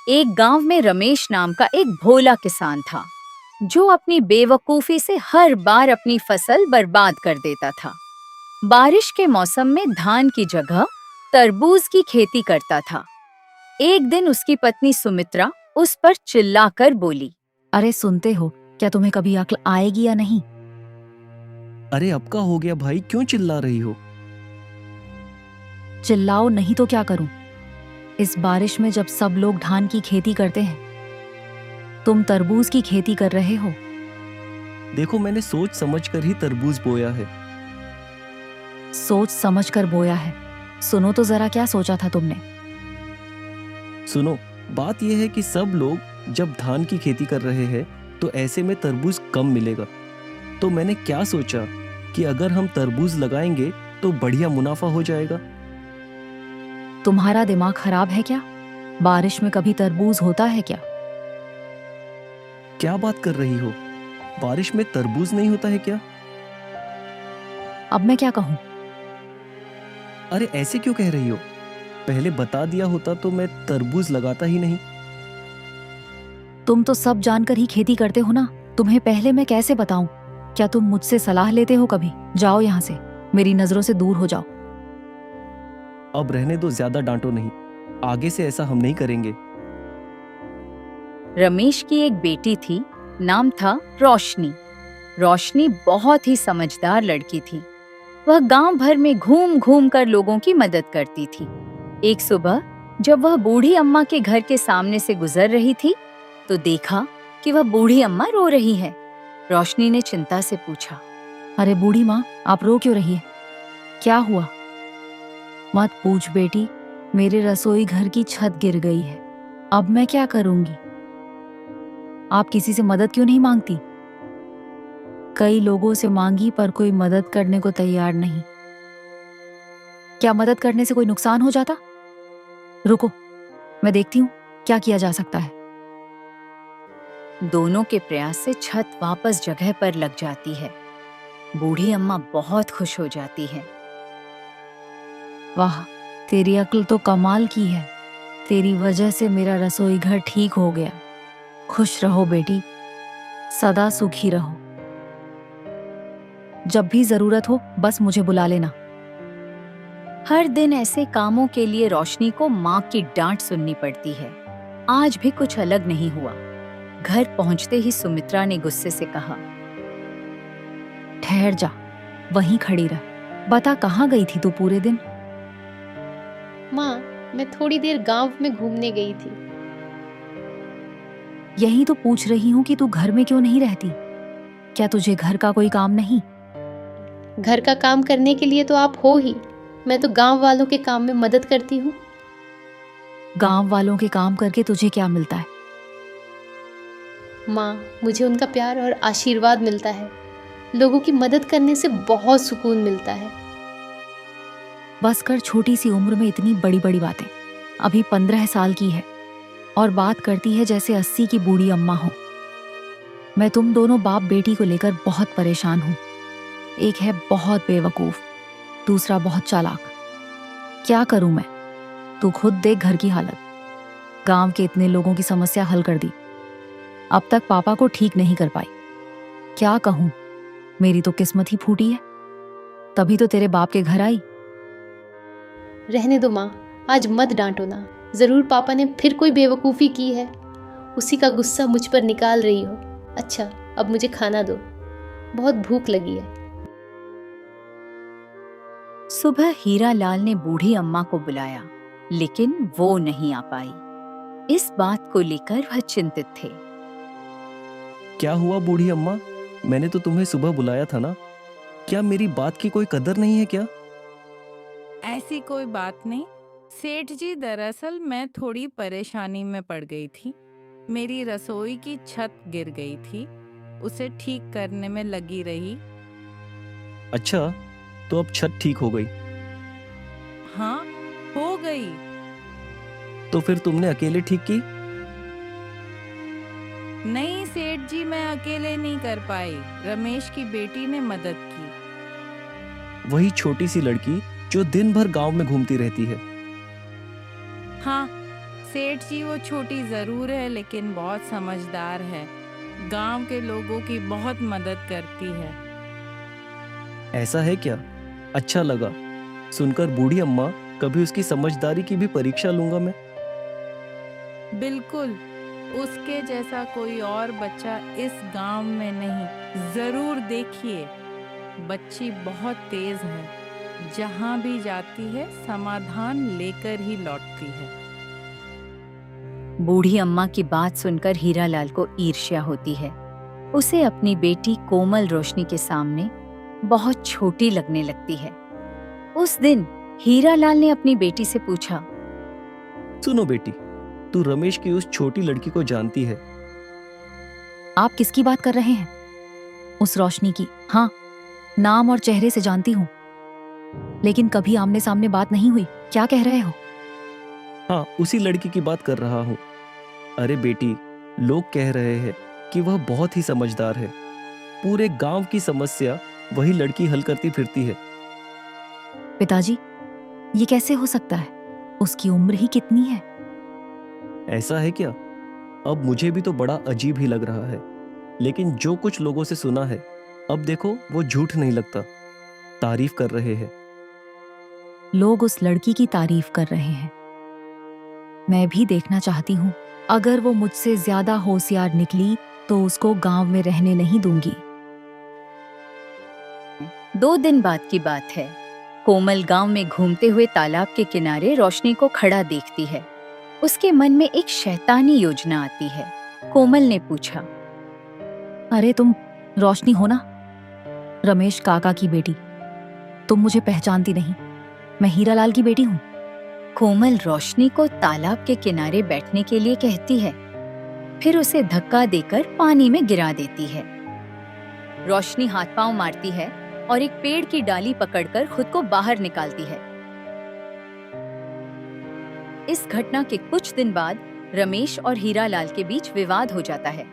एक गांव में रमेश नाम का एक भोला किसान था जो अपनी बेवकूफी से हर बार अपनी फसल बर्बाद कर देता था। बारिश के मौसम में धान की जगह तरबूज की खेती करता था। एक दिन उसकी पत्नी सुमित्रा उस पर चिल्लाकर बोली, अरे सुनते हो, क्या तुम्हें कभी अक्ल आएगी या नहीं? अरे अब का हो गया भाई, क्यों चिल्ला रही हो? चिल्लाओ नहीं तो क्या करूं? इस बारिश में जब सब लोग धान की खेती करते हैं, तुम तरबूज की खेती कर रहे हो। देखो, मैंने सोच समझ कर ही तरबूज बोया है। सोच समझ कर बोया है? सुनो तो जरा, क्या सोचा था तुमने? सुनो, बात यह है कि सब लोग जब धान की खेती कर रहे हैं तो ऐसे में तरबूज कम मिलेगा। तो मैंने क्या सोचा कि अगर हम तरबूज लगाएंगे तो बढ़िया मुनाफा हो जाएगा। तुम्हारा दिमाग खराब है क्या? बारिश में कभी तरबूज होता है क्या? क्या बात कर रही हो? बारिश में तरबूज नहीं होता है क्या? अब मैं क्या कहूं? अरे ऐसे क्यों कह रही हो? पहले बता दिया होता तो मैं तरबूज लगाता ही नहीं। तुम तो सब जानकर ही खेती करते हो ना, तुम्हें पहले मैं कैसे बताऊं? क्या तुम मुझसे सलाह लेते हो कभी? जाओ यहाँ से, मेरी नजरों से दूर हो जाओ। अब रहने दो, ज्यादा डांटो नहीं। आगे से ऐसा हम नहीं करेंगे। रमेश की एक बेटी थी, नाम था रोशनी। रोशनी बहुत ही समझदार लड़की थी। वह गांव भर में घूम घूम कर लोगों की मदद करती थी। एक सुबह जब वह बूढ़ी अम्मा के घर के सामने से गुजर रही थी तो देखा कि वह बूढ़ी अम्मा रो रही है। रोशनी ने चिंता से पूछा, अरे बूढ़ी माँ, आप रो क्यों रही है? क्या हुआ? मत पूछ बेटी, मेरे रसोई घर की छत गिर गई है। अब मैं क्या करूंगी? आप किसी से मदद क्यों नहीं मांगती? कई लोगों से मांगी पर कोई मदद करने को तैयार नहीं। क्या मदद करने से कोई नुकसान हो जाता? रुको, मैं देखती हूँ क्या किया जा सकता है। दोनों के प्रयास से छत वापस जगह पर लग जाती है। बूढ़ी अम्मा बहुत खुश हो जाती है। वाह, तेरी अक्ल तो कमाल की है। तेरी वजह से मेरा रसोई घर ठीक हो गया। खुश रहो बेटी, सदा सुखी रहो। जब भी जरूरत हो बस मुझे बुला लेना। हर दिन ऐसे कामों के लिए रोशनी को माँ की डांट सुननी पड़ती है। आज भी कुछ अलग नहीं हुआ। घर पहुंचते ही सुमित्रा ने गुस्से से कहा, ठहर जा, वहीं खड़ी रह। बता, कहाँ गई थी तू पूरे दिन? माँ, मैं थोड़ी देर गांव में घूमने गई थी। यही तो पूछ रही हूँ कि तू घर में क्यों नहीं रहती? क्या तुझे घर का कोई काम नहीं? घर का काम करने के लिए तो आप हो ही। मैं तो गांव वालों के काम में मदद करती हूँ। गांव वालों के काम करके तुझे क्या मिलता है? माँ, मुझे उनका प्यार और आशीर्वाद मिलता है। लोगों की मदद करने से बहुत सुकून मिलता है। बस कर छोटी सी उम्र में इतनी बड़ी बड़ी बातें। अभी 15 साल की है और बात करती है जैसे 80 की बूढ़ी अम्मा हो। मैं तुम दोनों बाप बेटी को लेकर बहुत परेशान हूँ। एक है बहुत बेवकूफ, दूसरा बहुत चालाक। क्या करूं मैं? तू खुद देख घर की हालत। गांव के इतने लोगों की समस्या हल कर दी, अब तक पापा को ठीक नहीं कर पाई। क्या कहूं, मेरी तो किस्मत ही फूटी है। तभी तो तेरे बाप के घर आई। रहने दो माँ, आज मत डांटो ना। जरूर पापा ने फिर कोई बेवकूफ़ी की है। उसी का गुस्सा मुझ पर निकाल रही हो। अच्छा, अब मुझे खाना दो, बहुत भूख लगी है। सुबह हीरा लाल ने बूढ़ी अम्मा को बुलाया, लेकिन वो नहीं आ पाई। इस बात को लेकर वह चिंतित थे। क्या हुआ बूढ़ी अम्मा? मैंने तो तुम्हें सुबह बुलाया था ना। क्या मेरी बात की कोई कदर नहीं है क्या? ऐसी कोई बात नहीं सेठ जी, दरअसल मैं थोड़ी परेशानी में पड़ गई थी। मेरी रसोई की छत गिर गई थी, उसे ठीक करने में लगी रही। अच्छा, तो अब छत ठीक हो गई? हाँ, हो गई। तो फिर तुमने अकेले ठीक की? नहीं सेठ जी, मैं अकेले नहीं कर पाई, रमेश की बेटी ने मदद की। वही छोटी सी लड़की जो दिन भर गांव में घूमती रहती है। हाँ, सेठ जी वो छोटी जरूर है लेकिन बहुत समझदार है। गांव के लोगों की बहुत मदद करती है। ऐसा है क्या? अच्छा लगा सुनकर बूढ़ी अम्मा। कभी उसकी समझदारी की भी परीक्षा लूंगा मैं। बिल्कुल, उसके जैसा कोई और बच्चा इस गांव में नहीं। जरूर देखिए, बच्ची बहुत तेज है। जहां भी जाती है समाधान लेकर ही लौटती है। बूढ़ी अम्मा की बात सुनकर हीरालाल को ईर्ष्या होती है। उसे अपनी बेटी कोमल रोशनी के सामने बहुत छोटी लगने लगती है। उस दिन हीरालाल ने अपनी बेटी से पूछा, सुनो बेटी, तू रमेश की उस छोटी लड़की को जानती है? आप किसकी बात कर रहे हैं? उस रोशनी की? हाँ, नाम और चेहरे से जानती हूँ, लेकिन कभी आमने सामने बात नहीं हुई। क्या कह रहे हो? हाँ, उसी लड़की की बात कर रहा हूँ। अरे बेटी, लोग कह रहे हैं कि वह बहुत ही समझदार है। पूरे गांव की समस्या वही लड़की हल करती फिरती है। पिताजी, ये कैसे हो सकता है? उसकी उम्र ही कितनी है? ऐसा है क्या? अब मुझे भी तो बड़ा अजीब ही लग रहा है, लेकिन जो कुछ लोगों से सुना है, अब देखो वो झूठ नहीं लगता। तारीफ कर रहे हैं। लोग उस लड़की की तारीफ कर रहे हैं। मैं भी देखना चाहती हूँ। अगर वो मुझसे ज्यादा होशियार निकली तो उसको गांव में रहने नहीं दूंगी। 2 दिन बाद की बात है। कोमल गांव में घूमते हुए तालाब के किनारे रोशनी को खड़ा देखती है। उसके मन में एक शैतानी योजना आती है। कोमल ने पूछा, अरे तुम रोशनी हो ना, रमेश काका की बेटी। तुम मुझे पहचानती नहीं, मैं हीरालाल की बेटी हूँ। कोमल रोशनी को तालाब के किनारे बैठने के लिए कहती है, फिर उसे धक्का देकर पानी में गिरा देती है। रोशनी हाथ पांव मारती है और एक पेड़ की डाली पकड़कर खुद को बाहर निकालती है। इस घटना के कुछ दिन बाद रमेश और हीरालाल के बीच विवाद हो जाता है।